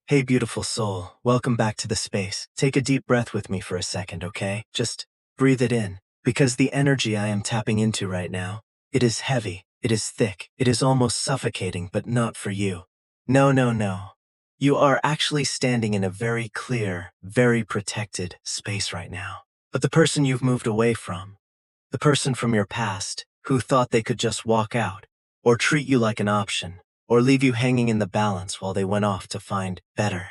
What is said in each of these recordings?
Hey, beautiful soul, welcome back to the space. Take a deep breath with me for a second, okay? Just breathe it in, because the energy I am tapping into right now, it is heavy, it is thick, it is almost suffocating, but not for you. No, no, no. You are actually standing in a very clear, very protected space right now. But the person you've moved away from, the person from your past who thought they could just walk out or treat you like an option or leave you hanging in the balance while they went off to find better.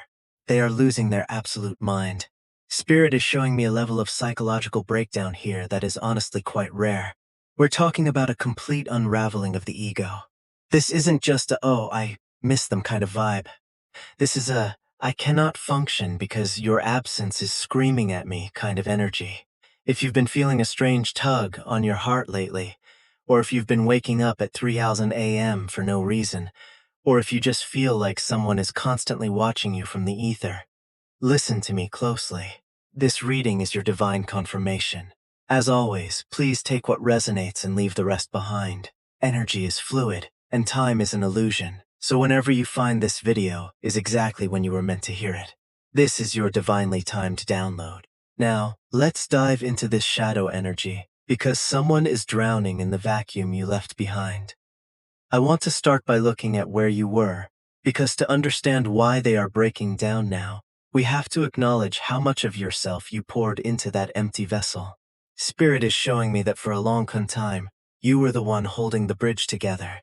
They are losing their absolute mind. Spirit is showing me a level of psychological breakdown here that is honestly quite rare. We're talking about a complete unraveling of the ego. This isn't just a, oh, I miss them kind of vibe. This is a, I cannot function because your absence is screaming at me kind of energy. If you've been feeling a strange tug on your heart lately, or if you've been waking up at 3,000 a.m. for no reason, or if you just feel like someone is constantly watching you from the ether, listen to me closely. This reading is your divine confirmation. As always, please take what resonates and leave the rest behind. Energy is fluid, and time is an illusion. So whenever you find this video is exactly when you were meant to hear it. This is your divinely timed download. Now, let's dive into this shadow energy, because someone is drowning in the vacuum you left behind. I want to start by looking at where you were, because to understand why they are breaking down now, we have to acknowledge how much of yourself you poured into that empty vessel. Spirit is showing me that for a long time, you were the one holding the bridge together.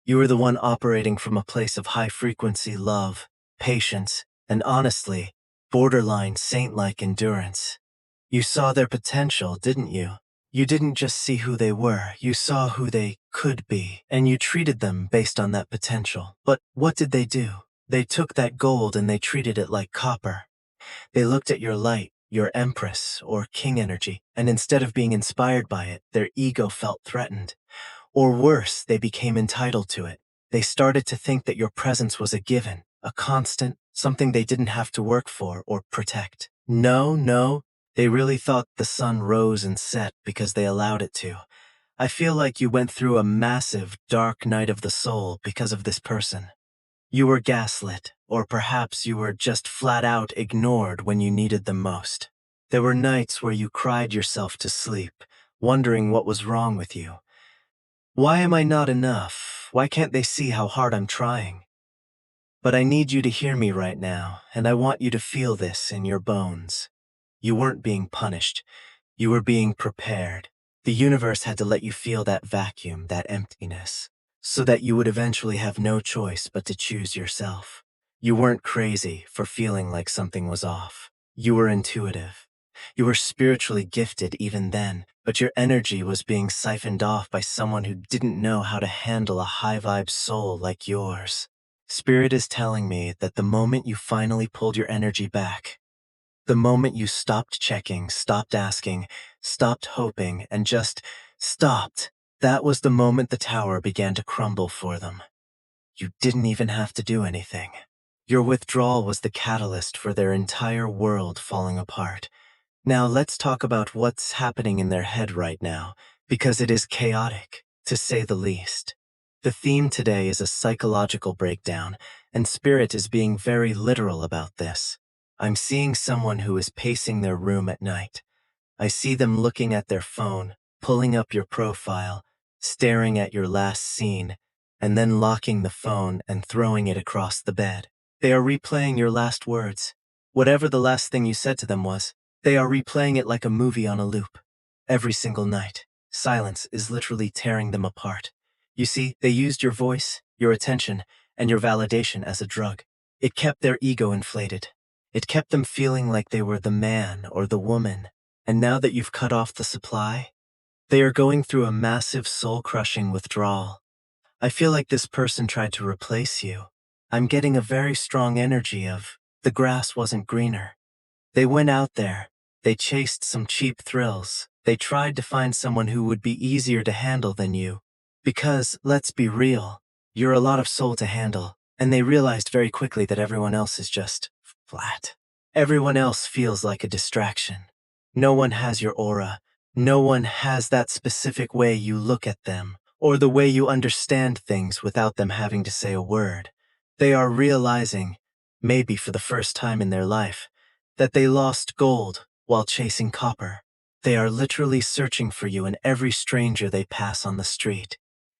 You were the one operating from a place of high-frequency love, patience, and honestly, borderline saint-like endurance. You saw their potential, didn't you? You didn't just see who they were, you saw who they could be, and you treated them based on that potential. But what did they do? They took that gold and they treated it like copper. They looked at your light, your empress or king energy, and instead of being inspired by it, their ego felt threatened. Or worse, they became entitled to it. They started to think that your presence was a given, a constant, something they didn't have to work for or protect. No, they really thought the sun rose and set because they allowed it to. I feel like you went through a massive, dark night of the soul because of this person. You were gaslit, or perhaps you were just flat out ignored when you needed them most. There were nights where you cried yourself to sleep, wondering what was wrong with you. Why am I not enough? Why can't they see how hard I'm trying? But I need you to hear me right now, and I want you to feel this in your bones. You weren't being punished. You were being prepared. The universe had to let you feel that vacuum, that emptiness, so that you would eventually have no choice but to choose yourself. You weren't crazy for feeling like something was off. You were intuitive. You were spiritually gifted even then, but your energy was being siphoned off by someone who didn't know how to handle a high-vibe soul like yours. Spirit is telling me that the moment you finally pulled your energy back, the moment you stopped checking, stopped asking, stopped hoping, and just stopped, that was the moment the tower began to crumble for them. You didn't even have to do anything. Your withdrawal was the catalyst for their entire world falling apart. Now let's talk about what's happening in their head right now, because it is chaotic, to say the least. The theme today is a psychological breakdown, and Spirit is being very literal about this. I'm seeing someone who is pacing their room at night. I see them looking at their phone, pulling up your profile, staring at your last scene, and then locking the phone and throwing it across the bed. They are replaying your last words. Whatever the last thing you said to them was, they are replaying it like a movie on a loop. Every single night, silence is literally tearing them apart. You see, they used your voice, your attention, and your validation as a drug. It kept their ego inflated. It kept them feeling like they were the man or the woman. And now that you've cut off the supply, they are going through a massive soul-crushing withdrawal. I feel like this person tried to replace you. I'm getting a very strong energy of, the grass wasn't greener. They went out there. They chased some cheap thrills. They tried to find someone who would be easier to handle than you. Because, let's be real, you're a lot of soul to handle. And they realized very quickly that everyone else is just flat. Everyone else feels like a distraction. No one has your aura. No one has that specific way you look at them, or the way you understand things without them having to say a word. They are realizing maybe for the first time in their life, that they lost gold while chasing copper. They are literally searching for you in every stranger they pass on the street.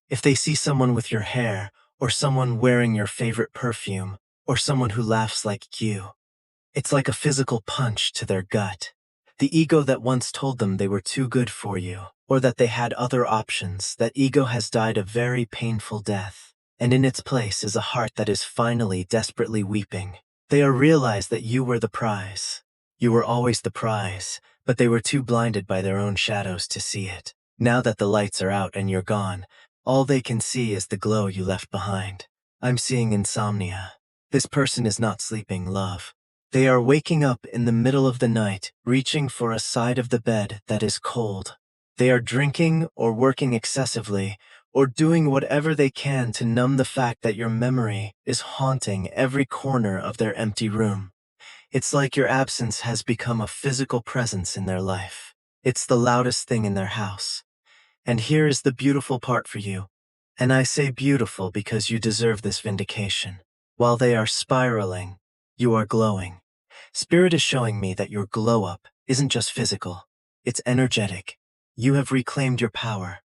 If they see someone with your hair, or someone wearing your favorite perfume, or someone who laughs like you, it's like a physical punch to their gut. The ego that once told them they were too good for you, or that they had other options, that ego has died a very painful death. And in its place is a heart that is finally desperately weeping. They are realized that you were the prize. You were always the prize, but they were too blinded by their own shadows to see it. Now that the lights are out and you're gone, all they can see is the glow you left behind. I'm seeing insomnia. This person is not sleeping, love. They are waking up in the middle of the night, reaching for a side of the bed that is cold. They are drinking or working excessively, or doing whatever they can to numb the fact that your memory is haunting every corner of their empty room. It's like your absence has become a physical presence in their life. It's the loudest thing in their house. And here is the beautiful part for you. And I say beautiful because you deserve this vindication. While they are spiraling, you are glowing. Spirit is showing me that your glow-up isn't just physical, it's energetic. You have reclaimed your power.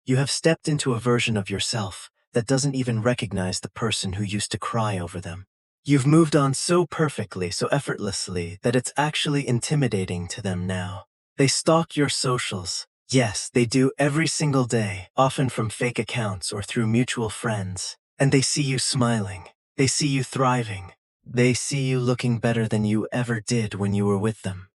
You have stepped into a version of yourself that doesn't even recognize the person who used to cry over them. You've moved on so perfectly, so effortlessly, that it's actually intimidating to them now. They stalk your socials. Yes, they do every single day, often from fake accounts or through mutual friends. And they see you smiling. They see you thriving. They see you looking better than you ever did when you were with them.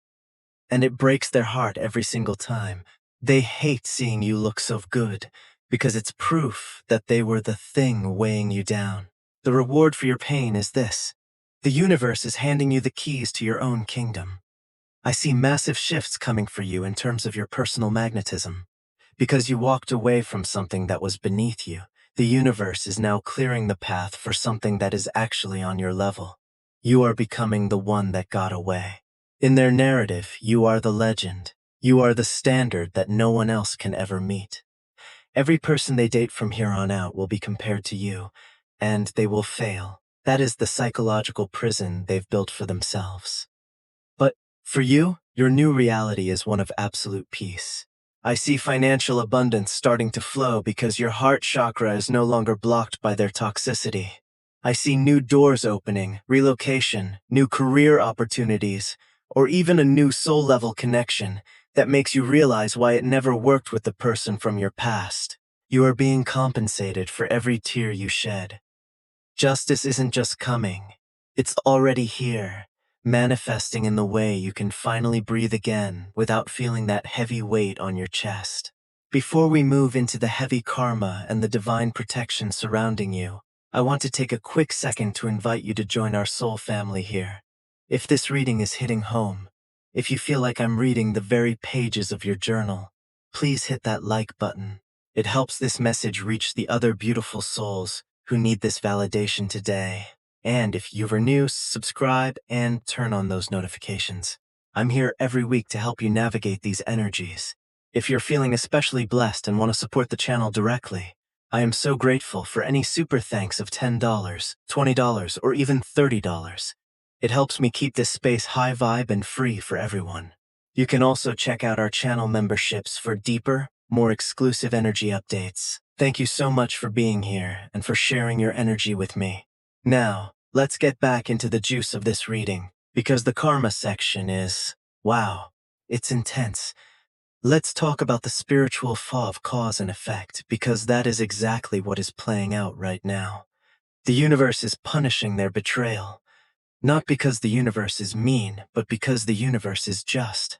And it breaks their heart every single time. They hate seeing you look so good, because it's proof that they were the thing weighing you down. The reward for your pain is this. The universe is handing you the keys to your own kingdom. I see massive shifts coming for you in terms of your personal magnetism. Because you walked away from something that was beneath you, the universe is now clearing the path for something that is actually on your level. You are becoming the one that got away. In their narrative, you are the legend. You are the standard that no one else can ever meet. Every person they date from here on out will be compared to you, and they will fail. That is the psychological prison they've built for themselves. But for you, your new reality is one of absolute peace. I see financial abundance starting to flow because your heart chakra is no longer blocked by their toxicity. I see new doors opening, relocation, new career opportunities, or even a new soul-level connection that makes you realize why it never worked with the person from your past. You are being compensated for every tear you shed. Justice isn't just coming, it's already here, manifesting in the way you can finally breathe again without feeling that heavy weight on your chest. Before we move into the heavy karma and the divine protection surrounding you, I want to take a quick second to invite you to join our soul family here. If this reading is hitting home, if you feel like I'm reading the very pages of your journal, please hit that like button. It helps this message reach the other beautiful souls who need this validation today. And if you're new, subscribe and turn on those notifications. I'm here every week to help you navigate these energies. If you're feeling especially blessed and want to support the channel directly, I am so grateful for any super thanks of $10, $20, or even $30. It helps me keep this space high vibe and free for everyone. You can also check out our channel memberships for deeper, more exclusive energy updates. Thank you so much for being here and for sharing your energy with me. Now, let's get back into the juice of this reading, because the karma section is, wow, it's intense. Let's talk about the spiritual law of cause and effect, because that is exactly what is playing out right now. The universe is punishing their betrayal, not because the universe is mean, but because the universe is just.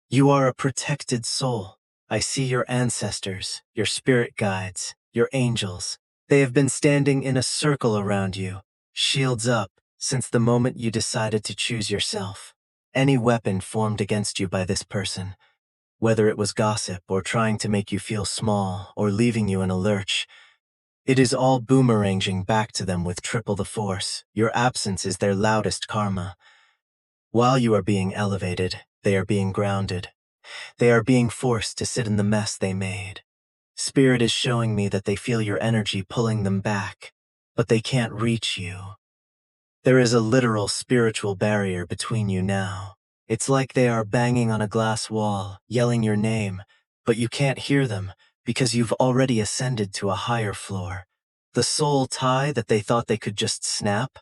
You are a protected soul. I see your ancestors, your spirit guides, your angels. They have been standing in a circle around you, shields up, since the moment you decided to choose yourself. Any weapon formed against you by this person, whether it was gossip or trying to make you feel small or leaving you in a lurch, it is all boomeranging back to them with triple the force. Your absence is their loudest karma. While you are being elevated, they are being grounded. They are being forced to sit in the mess they made. Spirit is showing me that they feel your energy pulling them back, but they can't reach you. There is a literal spiritual barrier between you now. It's like they are banging on a glass wall, yelling your name, but you can't hear them because you've already ascended to a higher floor. The soul tie that they thought they could just snap,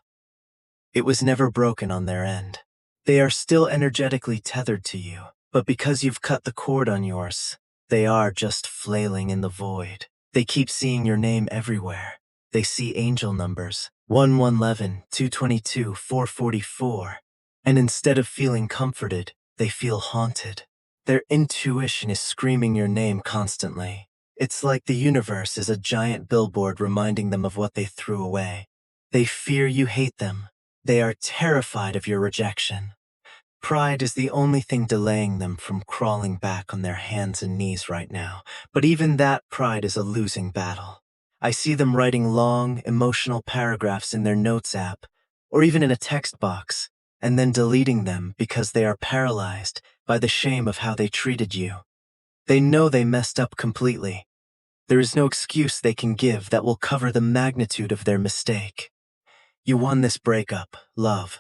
it was never broken on their end. They are still energetically tethered to you, but because you've cut the cord on yours, they are just flailing in the void. They keep seeing your name everywhere. They see angel numbers, 1111, 222, 444. And instead of feeling comforted, they feel haunted. Their intuition is screaming your name constantly. It's like the universe is a giant billboard reminding them of what they threw away. They fear you hate them. They are terrified of your rejection. Pride is the only thing delaying them from crawling back on their hands and knees right now, but even that pride is a losing battle. I see them writing long, emotional paragraphs in their notes app, or even in a text box, and then deleting them because they are paralyzed by the shame of how they treated you. They know they messed up completely. There is no excuse they can give that will cover the magnitude of their mistake. You won this breakup, love,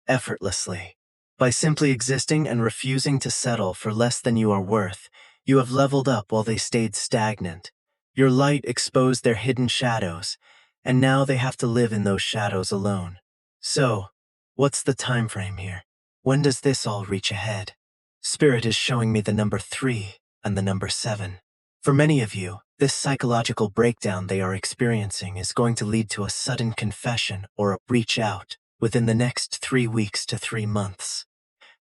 effortlessly. By simply existing and refusing to settle for less than you are worth, you have leveled up while they stayed stagnant. Your light exposed their hidden shadows, and now they have to live in those shadows alone. So, what's the time frame here? When does this all reach a head? Spirit is showing me the number 3 and the number 7. For many of you, this psychological breakdown they are experiencing is going to lead to a sudden confession or a reach out within the next 3 weeks to 3 months.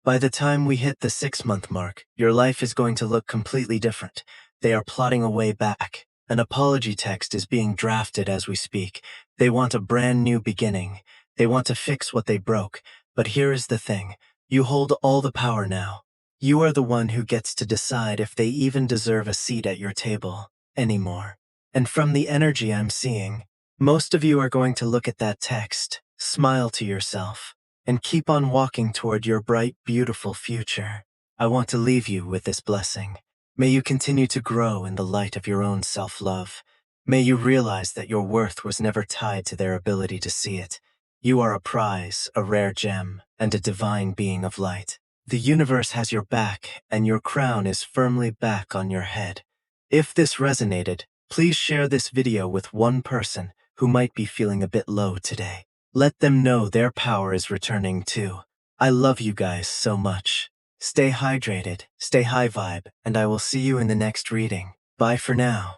By the time we hit the 6-month mark, your life is going to look completely different. They are plotting a way back. An apology text is being drafted as we speak. They want a brand new beginning. They want to fix what they broke. But here is the thing. You hold all the power now. You are the one who gets to decide if they even deserve a seat at your table anymore. And from the energy I'm seeing, most of you are going to look at that text, smile to yourself, and keep on walking toward your bright, beautiful future. I want to leave you with this blessing. May you continue to grow in the light of your own self-love. May you realize that your worth was never tied to their ability to see it. You are a prize, a rare gem, and a divine being of light. The universe has your back, and your crown is firmly back on your head. If this resonated, please share this video with one person who might be feeling a bit low today. Let them know their power is returning too. I love you guys so much. Stay hydrated, stay high vibe, and I will see you in the next reading. Bye for now.